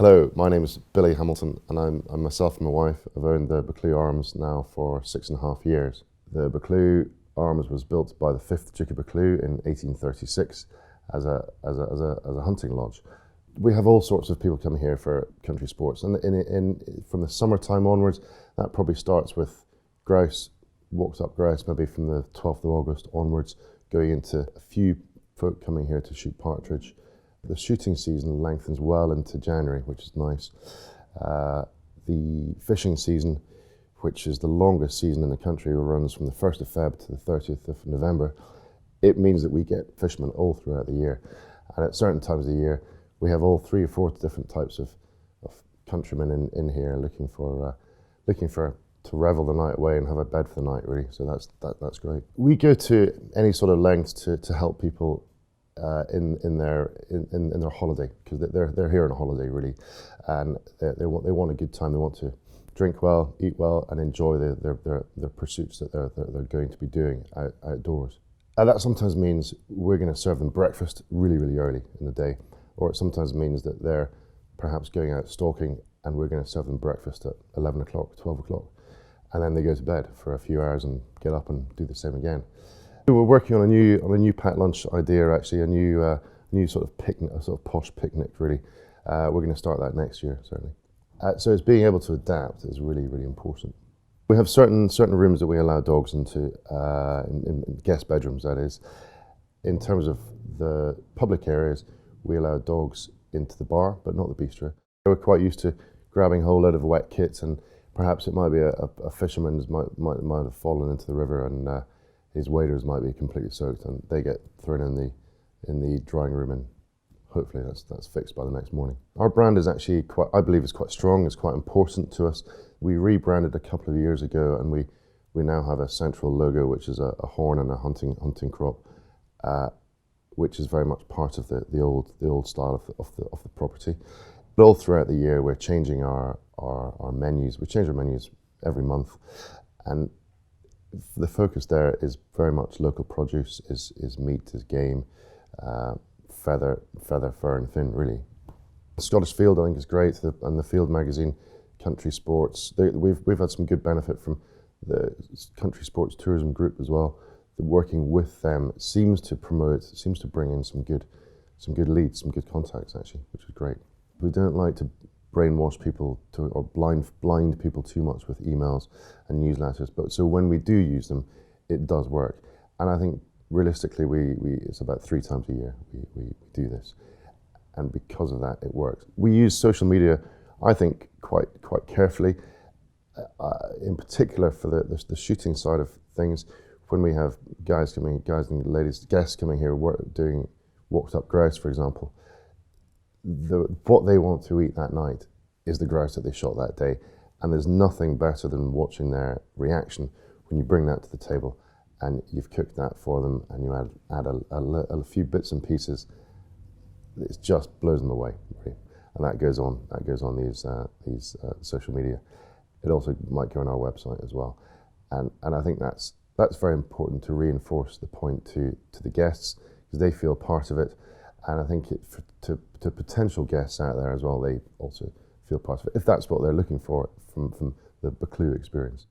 Hello, my name is Billy Hamilton, and I'm myself and my wife have owned the Buccleuch Arms now for 6.5 years. The Buccleuch Arms was built by the 5th Duke of Buccleuch in 1836 as a hunting lodge. We have all sorts of people coming here for country sports, and from the summertime onwards, that probably starts with grouse, walked up grouse, maybe from the 12th of August onwards, going into a few folk coming here to shoot partridge. The shooting season lengthens well into January, which is nice. The fishing season, which is the longest season in the country, runs from the 1st of Feb to the 30th of November. It means that we get fishermen all throughout the year. And at certain times of the year, we have all 3 or 4 different types of countrymen in here looking to revel the night away and have a bed for the night, really. So that's great. We go to any sort of lengths to help people in their holiday, because they're here on a holiday, really, and they want a good time. They want to drink well, eat well, and enjoy their pursuits that they're going to be doing outdoors. And that sometimes means we're going to serve them breakfast really early in the day, or it sometimes means that they're perhaps going out stalking and we're going to serve them breakfast at 11 o'clock, 12 o'clock, and then they go to bed for a few hours and get up and do the same again. We're working on a new packed lunch idea, actually, a new sort of picnic, a sort of posh picnic, really. We're going to start that next year, certainly. So it's being able to adapt is really important. We have certain rooms that we allow dogs into, in guest bedrooms, that is. In terms of the public areas, we allow dogs into the bar, but not the bistro. We're quite used to grabbing a whole load of wet kits, and perhaps it might be a fisherman might have fallen into the river, and his waders might be completely soaked, and they get thrown in the drying room, and hopefully that's fixed by the next morning. Our brand is actually I believe it's quite strong. It's quite important to us. We rebranded a couple of years ago, and we now have a central logo, which is a horn and a hunting crop, which is very much part of the old style of the property. But all throughout the year, we're changing our menus. We change our menus every month, and the focus there is very much local produce, is meat, is game, feather, fur and fin, really. The Scottish Field, I think, is great, and the Field magazine, Country Sports. We've had some good benefit from the Country Sports Tourism Group as well. Working with them seems to bring in some good leads, some good contacts, actually, which is great. We don't like to brainwash people or blind people too much with emails and newsletters, but so when we do use them, it does work. And I think realistically, it's about 3 times a year we do this, and because of that, it works. We use social media, I think, quite carefully, in particular for the shooting side of things. When we have guys and ladies, guests coming here doing walked up grouse, for example, what they want to eat that night is the grouse that they shot that day, and there's nothing better than watching their reaction when you bring that to the table and you've cooked that for them, and you add a few bits and pieces. It just blows them away, really. And that goes on these social media. It also might go on our website as well, and I think that's very important to reinforce the point to the guests, because they feel part of it. And I think to potential guests out there as well, they also feel part of it, if that's what they're looking for from the Buccleuch experience.